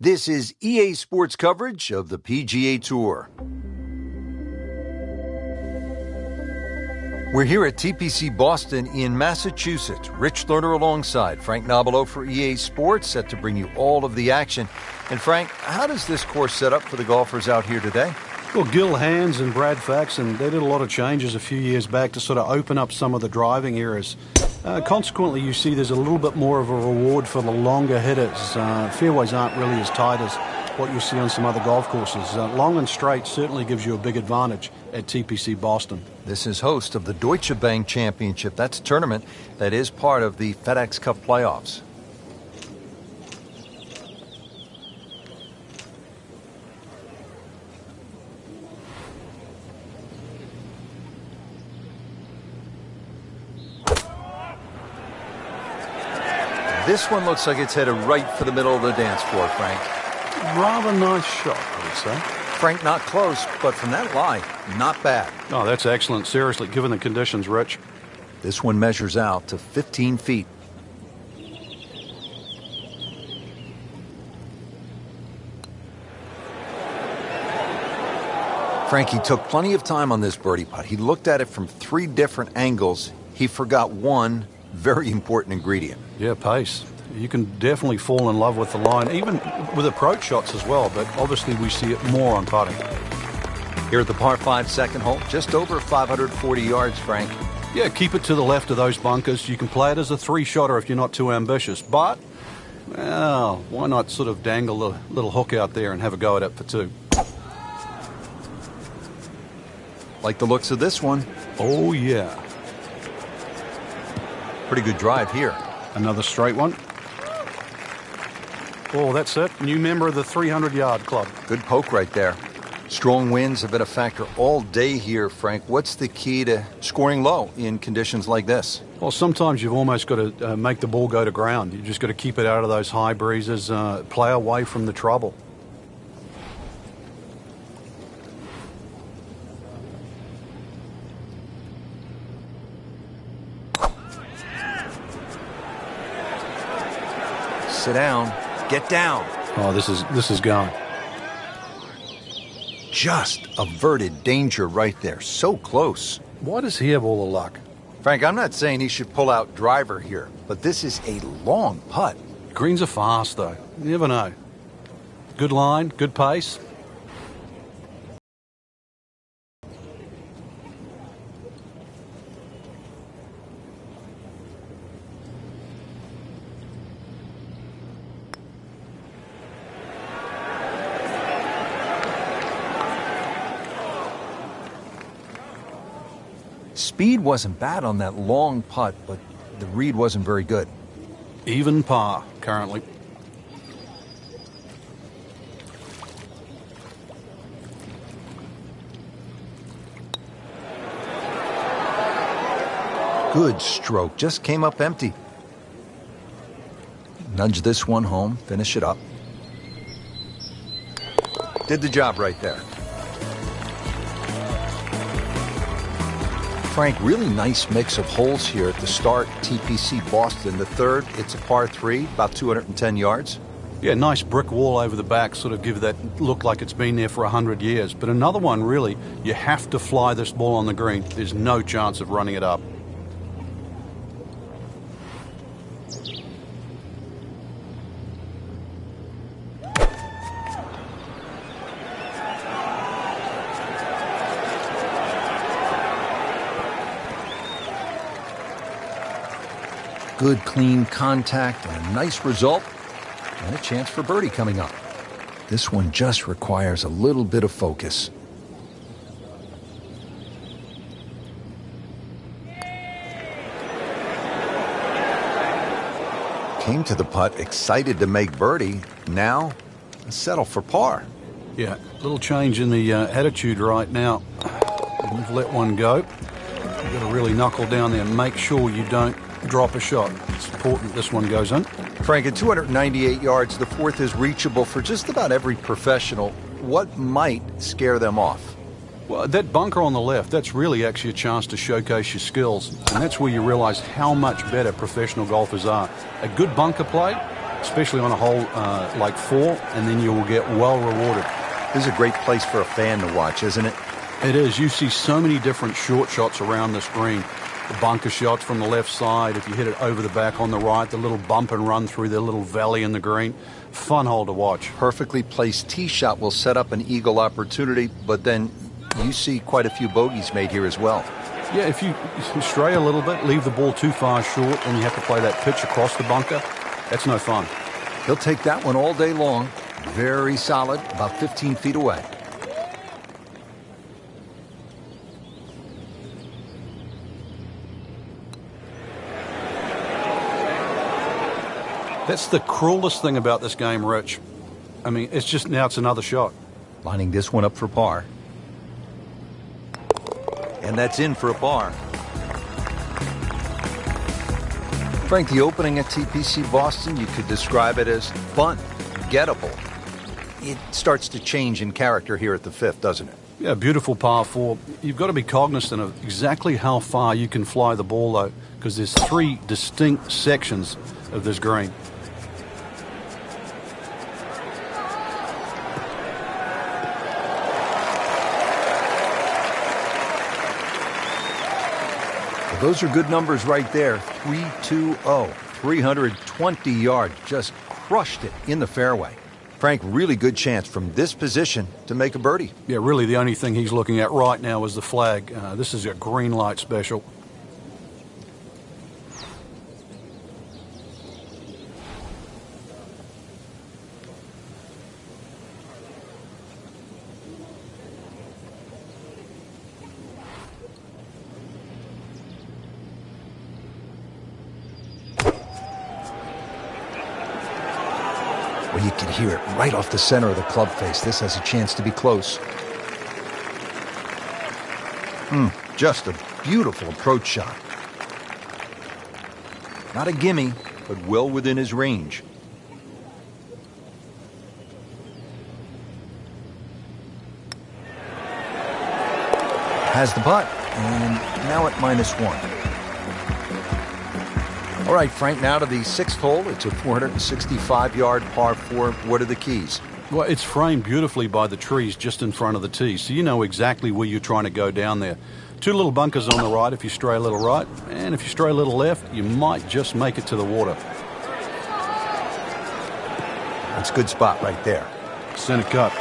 This is EA Sports coverage of the PGA Tour. We're here at TPC Boston in Massachusetts. Rich Lerner alongside Frank Nobilo for EA Sports, set to bring you all of the action. And Frank, how does this course set up for the golfers out here today? Well, Gil Hands and Brad Faxon, they did a lot of changes a few years back to sort of open up some of the driving areas. Consequently, you see there's a little bit more of a reward for the longer hitters. Fairways aren't really as tight as what you see on some other golf courses. Long and straight certainly gives you a big advantage at TPC Boston. This is host of the Deutsche Bank Championship. That's a tournament that is part of the FedEx Cup playoffs. This one looks like it's headed right for the middle of the dance floor, Frank. Rather nice shot, I would say. Frank, not close, but from that lie, not bad. Oh, that's excellent. Seriously, given the conditions, Rich. This one measures out to 15 feet. Frankie took plenty of time on this birdie putt. He looked at it from 3 different angles. He forgot one very important ingredient. Yeah, pace. You can definitely fall in love with the line, even with approach shots as well, but obviously we see it more on putting. Here at the par 5 second hole, just over 540 yards, Frank. Yeah, keep it to the left of those bunkers. You can play it as a 3-shotter if you're not too ambitious, but, well, why not sort of dangle the little hook out there and have a go at it for 2? Like the looks of this one. Oh, yeah. Pretty good drive here. Another straight one. Oh, that's it. New member of the 300-yard club. Good poke right there. Strong winds have been a factor all day here, Frank. What's the key to scoring low in conditions like this? Well, sometimes you've almost got to make the ball go to ground. You've just got to keep it out of those high breezes, play away from the trouble. Sit down. Get down. Oh, this is gone. Just averted danger right there. So close. Why does he have all the luck? Frank, I'm not saying he should pull out driver here, but this is a long putt. Greens are fast, though. You never know. Good line, good pace. Speed wasn't bad on that long putt, but the read wasn't very good. Even par, currently. Good stroke. Just came up empty. Nudge this one home. Finish it up. Did the job right there. Frank, really nice mix of holes here at the start. TPC Boston. The third, it's a par 3, about 210 yards. Yeah, nice brick wall over the back, sort of give that look like it's been there for 100 years. But another one, really, you have to fly this ball on the green. There's no chance of running it up. Good, clean contact, and a nice result, and a chance for birdie coming up. This one just requires a little bit of focus. Came to the putt, excited to make birdie. Now, settle for par. Yeah, little change in the attitude right now. We've let one go. You've got to really knuckle down there and make sure you don't drop a shot. It's important this one goes in. Frank, at 298 yards, the fourth is reachable for just about every professional. What might scare them off? Well, that bunker on the left, that's really actually a chance to showcase your skills. And that's where you realize how much better professional golfers are. A good bunker play, especially on a hole like 4, and then you will get well rewarded. This is a great place for a fan to watch, isn't it? It is. You see so many different short shots around this green. The bunker shots from the left side, if you hit it over the back on the right, the little bump and run through the little valley in the green. Fun hole to watch. Perfectly placed tee shot will set up an eagle opportunity, but then you see quite a few bogeys made here as well. Yeah, if you stray a little bit, leave the ball too far short, and you have to play that pitch across the bunker, that's no fun. He'll take that one all day long. Very solid, about 15 feet away. That's the cruelest thing about this game, Rich. I mean, it's another shot. Lining this one up for par. And that's in for a par. Frank, the opening at TPC Boston, you could describe it as fun, gettable. It starts to change in character here at the 5th, doesn't it? Yeah, beautiful par 4. You've got to be cognizant of exactly how far you can fly the ball, though, because there's 3 distinct sections of this green. Those are good numbers right there. 320, 320 yards. Just crushed it in the fairway. Frank, really good chance from this position to make a birdie. Yeah, really the only thing he's looking at right now is the flag. This is a green light special. Well, you can hear it right off the center of the club face. This has a chance to be close. Just a beautiful approach shot. Not a gimme, but well within his range. Has the putt, and now at -1. All right, Frank, now to the 6th hole. It's a 465-yard par 4. What are the keys? Well, it's framed beautifully by the trees just in front of the tee, so you know exactly where you're trying to go down there. 2 little bunkers on the right if you stray a little right, and if you stray a little left, you might just make it to the water. That's a good spot right there. Center cut.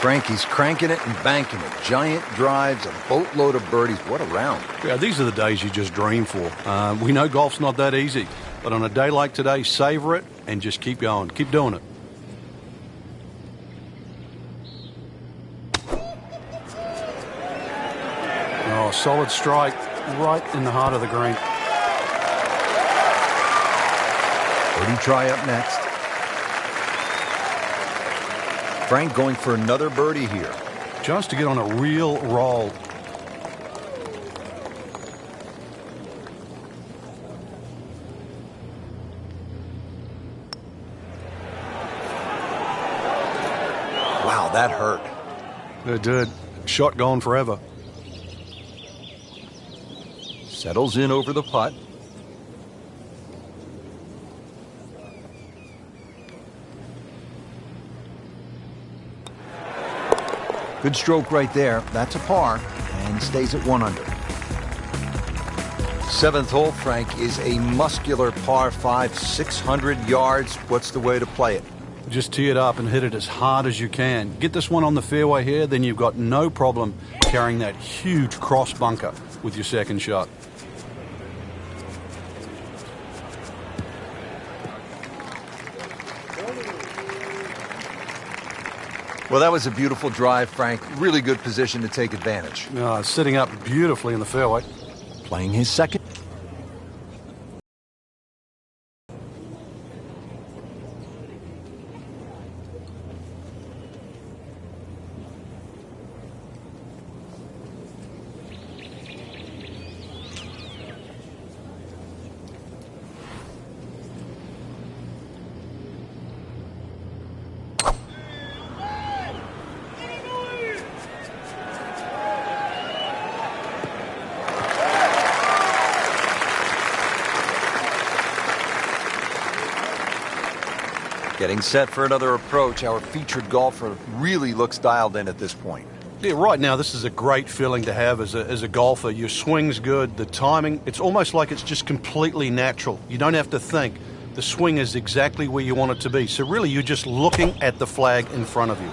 Frankie's cranking it and banking it. Giant drives, a boatload of birdies. What a round. Yeah, these are the days you just dream for. We know golf's not that easy, but on a day like today, savor it and just keep going. Keep doing it. Oh, solid strike right in the heart of the green. Birdie try up next. Frank going for another birdie here. Chance to get on a real roll. Wow, that hurt. It did. Shot gone forever. Settles in over the putt. Good stroke right there. That's a par and stays at 1 under. 7th hole, Frank, is a muscular par 5, 600 yards. What's the way to play it? Just tee it up and hit it as hard as you can. Get this one on the fairway here, then you've got no problem carrying that huge cross bunker with your second shot. Well, that was a beautiful drive, Frank. Really good position to take advantage. Sitting up beautifully in the fairway. Playing his second. Getting set for another approach. Our featured golfer really looks dialed in at this point. Yeah, right now this is a great feeling to have as a golfer. Your swing's good, the timing, it's almost like it's just completely natural. You don't have to think. The swing is exactly where you want it to be. So really you're just looking at the flag in front of you.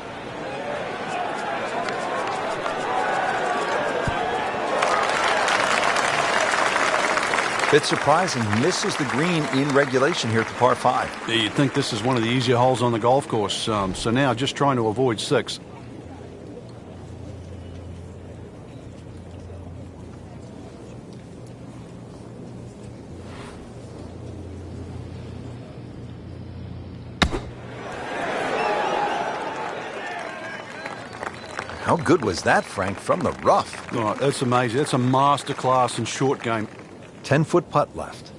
Bit surprising, misses the green in regulation here at the par 5. Yeah, you'd think this is one of the easier holes on the golf course. So now just trying to avoid 6. How good was that, Frank, from the rough? Oh, that's amazing. That's a masterclass in short game. 10-foot putt left.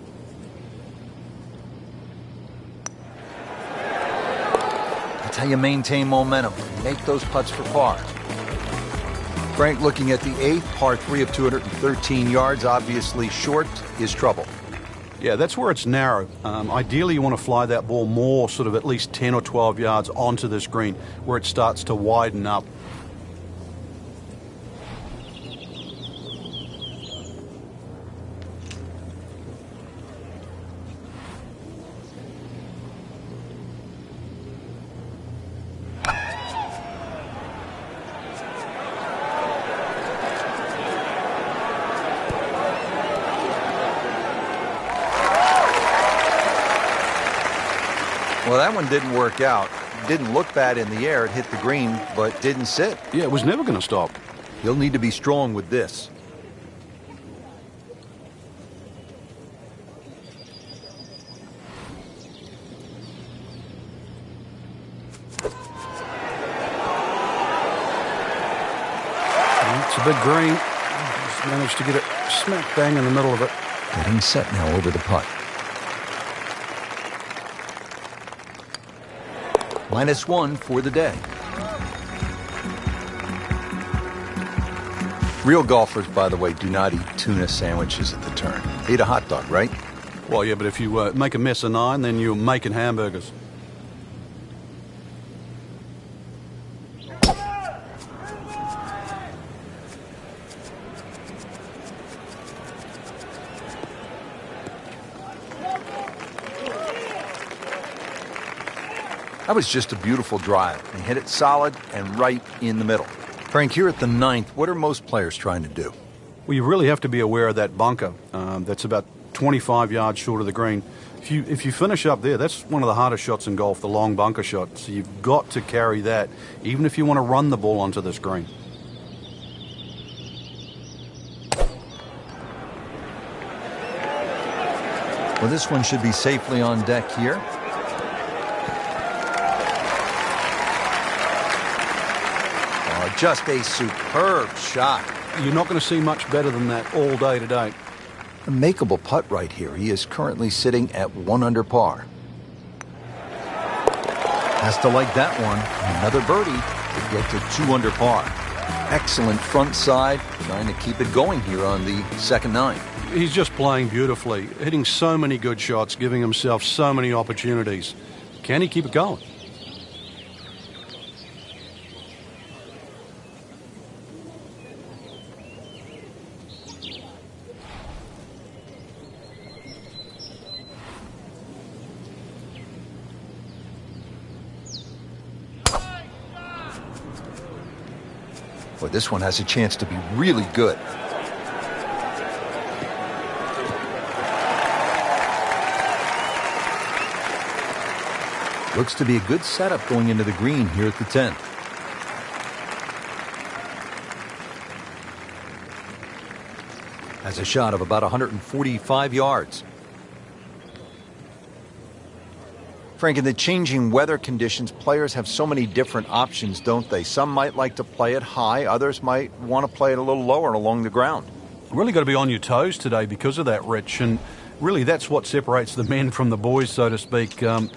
That's how you maintain momentum. Make those putts for par. Frank looking at the 8th, par 3 of 213 yards. Obviously short is trouble. Yeah, that's where it's narrow. Ideally, you want to fly that ball more, sort of at least 10 or 12 yards onto this green, where it starts to widen up. Well, that one didn't work out. Didn't look bad in the air. It hit the green, but didn't sit. Yeah, it was never going to stop. He'll need to be strong with this. It's a big green. Just managed to get it smack bang in the middle of it. Getting set now over the putt. -1 for the day. Real golfers, by the way, do not eat tuna sandwiches at the turn. They eat a hot dog, right? Well, yeah, but if you make a mess of 9, then you're making hamburgers. That was just a beautiful drive. He hit it solid and right in the middle. Frank, here at the 9th, what are most players trying to do? Well, you really have to be aware of that bunker. That's about 25 yards short of the green. If you finish up there, that's one of the hardest shots in golf, the long bunker shot. So you've got to carry that, even if you want to run the ball onto this green. Well, this one should be safely on deck here. Just a superb shot. You're not going to see much better than that all day today. A makeable putt right here. He is currently sitting at 1 under par. Has to like that one. Another birdie to get to 2 under par. Excellent front side. Trying to keep it going here on the second 9. He's just playing beautifully, hitting so many good shots, giving himself so many opportunities. Can he keep it going? Boy, this one has a chance to be really good. Looks to be a good setup going into the green here at the 10th. Has a shot of about 145 yards. Frank, in the changing weather conditions, players have so many different options, don't they? Some might like to play it high. Others might want to play it a little lower along the ground. Really got to be on your toes today because of that, Rich. And really that's what separates the men from the boys, so to speak. You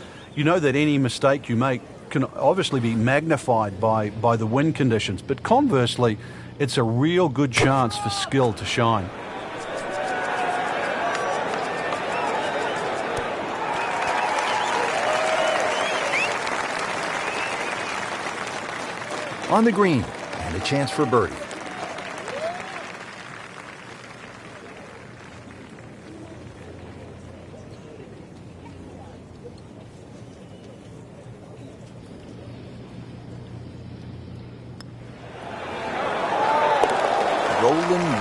know that any mistake you make can obviously be magnified by the wind conditions. But conversely, it's a real good chance for skill to shine. On the green, and a chance for birdie.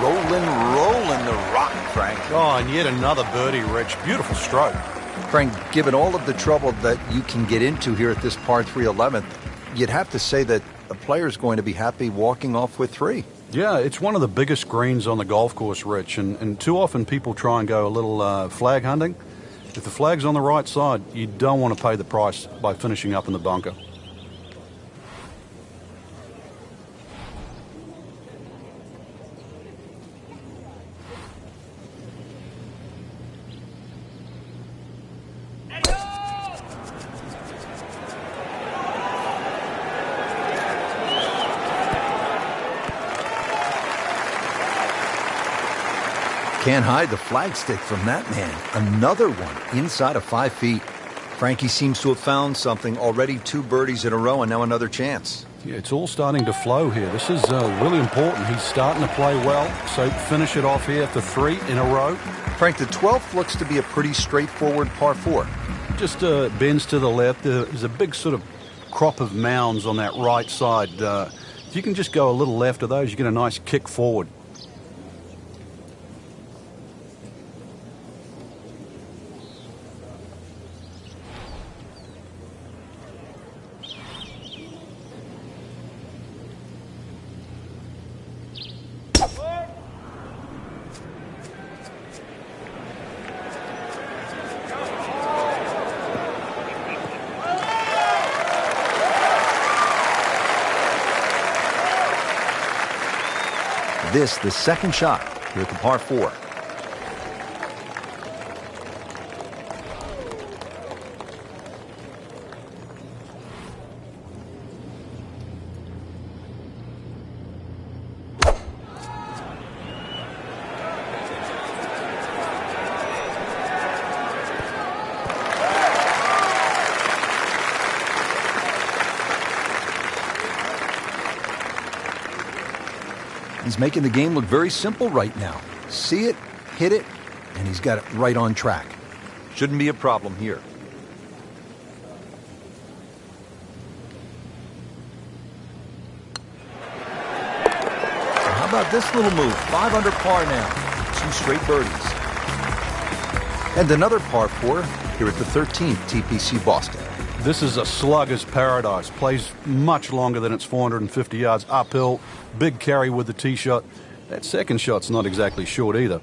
Rolling the rock, Frank. Oh, and yet another birdie, Rich. Beautiful stroke. Frank, given all of the trouble that you can get into here at this par 3 11th, you'd have to say that a player's going to be happy walking off with 3. Yeah, it's one of the biggest greens on the golf course, Rich, and too often people try and go a little flag hunting. If the flag's on the right side, you don't want to pay the price by finishing up in the bunker. Can't hide the flagstick from that man. Another one inside of 5 feet. Frankie seems to have found something already. 2 birdies in a row and now another chance. Yeah, it's all starting to flow here. This is really important. He's starting to play well, so finish it off here for 3 in a row. Frank, the 12th looks to be a pretty straightforward par 4. Just bends to the left. There's a big sort of crop of mounds on that right side. If you can just go a little left of those, you get a nice kick forward. This, the second shot here at the par 4. He's making the game look very simple right now. See it, hit it, and he's got it right on track. Shouldn't be a problem here. So how about this little move? 5 under par now. 2 straight birdies. And another par 4 here at the 13th TPC Boston. This is a slugger's paradise. Plays much longer than its 450 yards uphill. Big carry with the tee shot. That second shot's not exactly short either.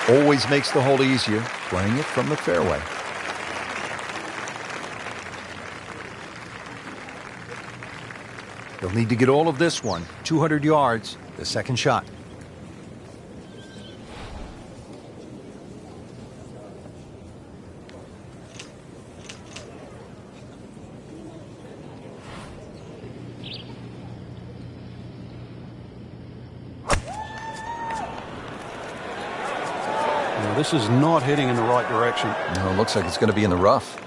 Always makes the hole easier, playing it from the fairway. He'll need to get all of this one. 200 yards, the second shot. Now, this is not heading in the right direction. No, it looks like it's going to be in the rough.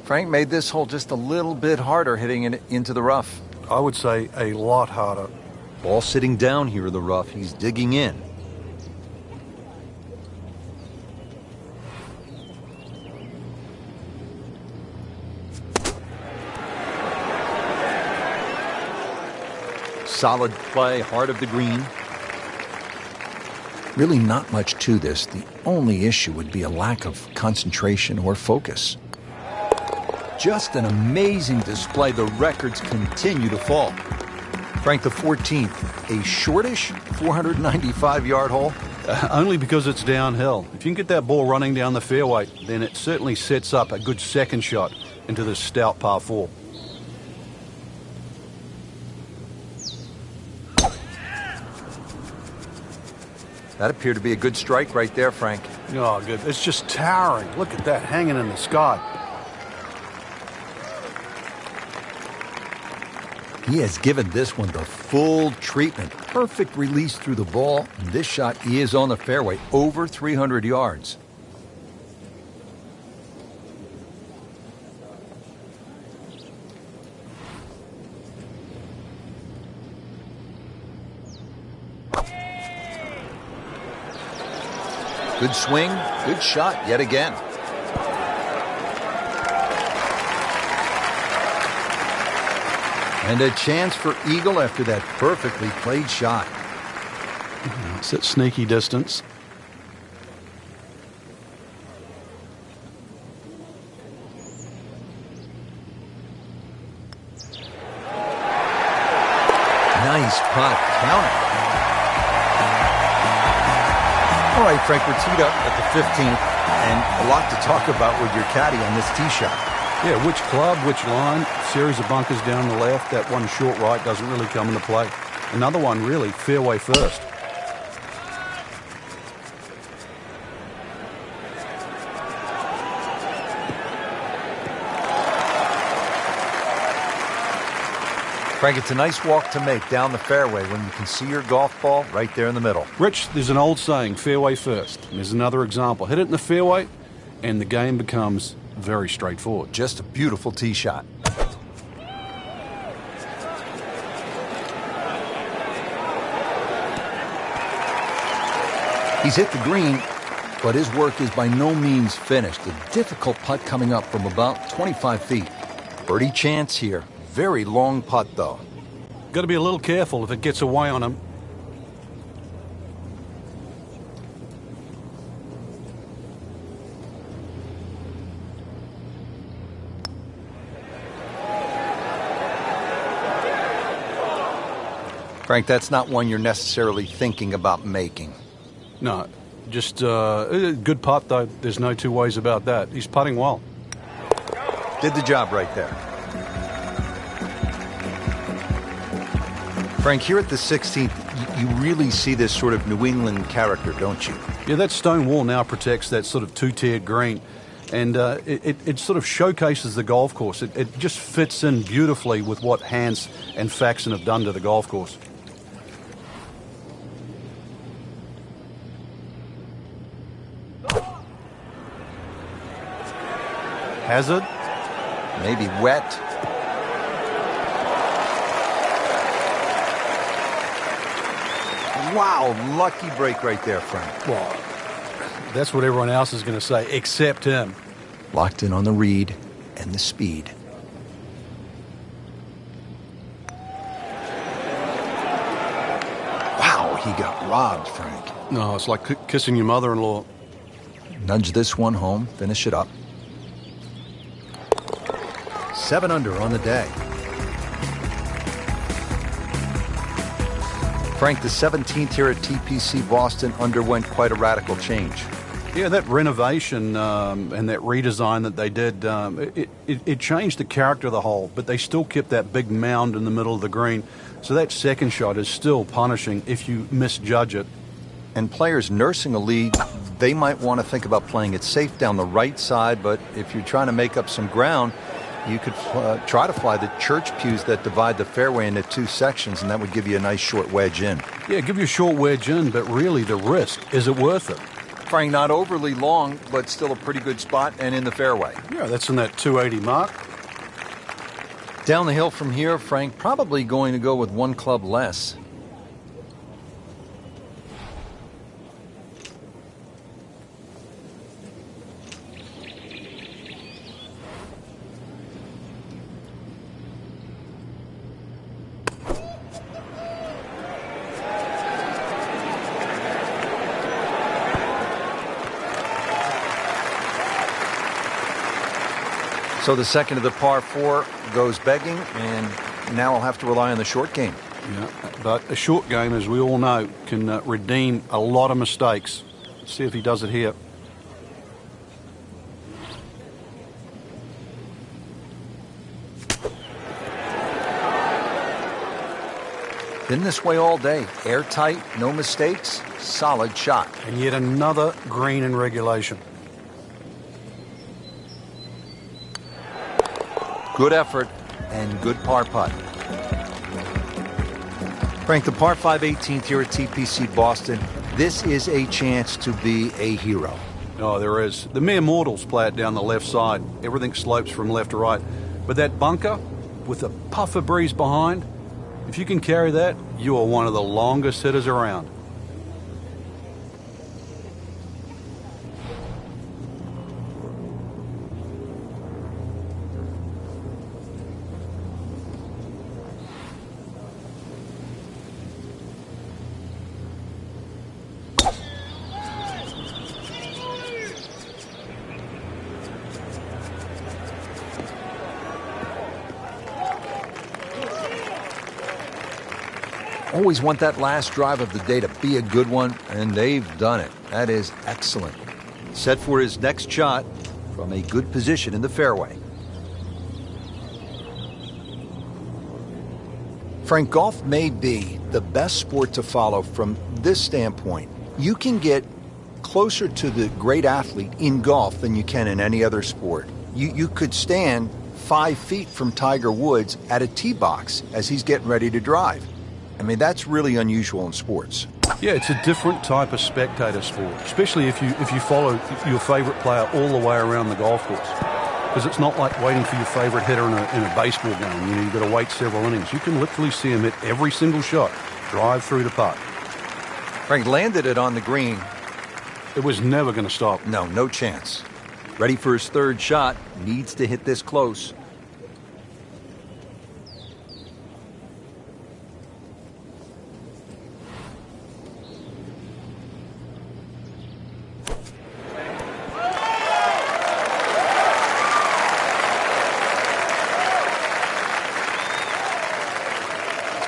Frank made this hole just a little bit harder hitting it into the rough. I would say a lot harder. Ball sitting down here in the rough. He's digging in. Solid play, heart of the green. Really not much to this. The only issue would be a lack of concentration or focus. Just an amazing display. The records continue to fall. Frank, the 14th, a shortish 495-yard hole. Only because it's downhill. If you can get that ball running down the fairway, then it certainly sets up a good second shot into this stout par 4. That appeared to be a good strike right there, Frank. Oh, good. It's just towering. Look at that hanging in the sky. He has given this one the full treatment. Perfect release through the ball. And this shot is on the fairway, over 300 yards. Good swing, good shot yet again. And a chance for eagle after that perfectly played shot. It's at sneaky distance. Nice putt, count it. All right, Frank, we're teed up at the 15th, and a lot to talk about with your caddy on this tee shot. Yeah, which club, which line, series of bunkers down the left. That one short right doesn't really come into play. Another one, really, fairway first. Frank, it's a nice walk to make down the fairway when you can see your golf ball right there in the middle. Rich, there's an old saying, fairway first. And there's another example. Hit it in the fairway, and the game becomes very straightforward. Just a beautiful tee shot. He's hit the green, but his work is by no means finished. A difficult putt coming up from about 25 feet. Birdie chance here. Very long putt, though. Got to be a little careful if it gets away on him. Frank, that's not one you're necessarily thinking about making. No, just a good putt, though. There's no two ways about that. He's putting well. Did the job right there. Frank, here at the 16th, you really see this sort of New England character, don't you? Yeah, that stone wall now protects that sort of two-tiered green. And it sort of showcases the golf course. It just fits in beautifully with what Hans and Faxon have done to the golf course. Hazard. Maybe wet. Wow, lucky break right there, Frank. Well, that's what everyone else is going to say, except him. Locked in on the read and the speed. Wow, he got robbed, Frank. No, it's like kissing your mother-in-law. Nudge this one home, finish it up. 7 under on the day. Frank, the 17th here at TPC Boston underwent quite a radical change. Yeah, that renovation and that redesign that they did, it changed the character of the hole, but they still kept that big mound in the middle of the green. So that second shot is still punishing if you misjudge it. And players nursing a lead, they might want to think about playing it safe down the right side, but if you're trying to make up some ground, you could try to fly the church pews that divide the fairway into two sections, and that would give you a nice short wedge in. Yeah, give you a short wedge in, but really the risk, is it worth it? Frank, not overly long, but still a pretty good spot and in the fairway. Yeah, that's in that 280 mark. Down the hill from here, Frank, probably going to go with one club less. So the second of the par 4 goes begging, and now I'll have to rely on the short game. Yeah, but a short game, as we all know, can redeem a lot of mistakes. Let's see if he does it here. Been this way all day. Airtight, no mistakes, solid shot. And yet another green in regulation. Good effort and good par putt. Frank, the par 5 18th here at TPC Boston, this is a chance to be a hero. Oh, there is. The mere mortals play it down the left side. Everything slopes from left to right. But that bunker, with a puff of breeze behind, if you can carry that, you are one of the longest hitters around. Always want that last drive of the day to be a good one, and they've done it. That is excellent. Set for his next shot from a good position in the fairway. Frank, golf may be the best sport to follow from this standpoint. You can get closer to the great athlete in golf than you can in any other sport. You could stand 5 feet from Tiger Woods at a tee box as he's getting ready to drive. I mean, that's really unusual in sports. Yeah, it's a different type of spectator sport, especially if you follow your favourite player all the way around the golf course. Because it's not like waiting for your favourite hitter in a baseball game. You know, you've got to wait several innings. You can literally see him hit every single shot, drive through the putt. Frank landed it on the green. It was never going to stop. No chance. Ready for his third shot. Needs to hit this close.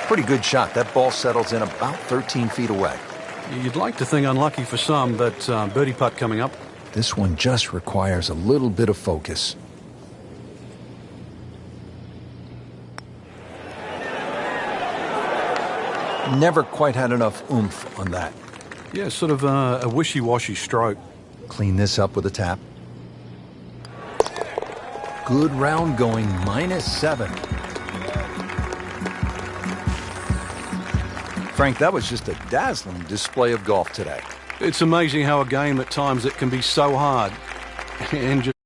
Pretty good shot. That ball settles in about 13 feet away. You'd like to think unlucky for some, but birdie putt coming up. This one just requires a little bit of focus. Never quite had enough oomph on that. Yeah, sort of a wishy-washy stroke. Clean this up with a tap. Good round going, -7. Frank, that was just a dazzling display of golf today. It's amazing how a game at times it can be so hard and just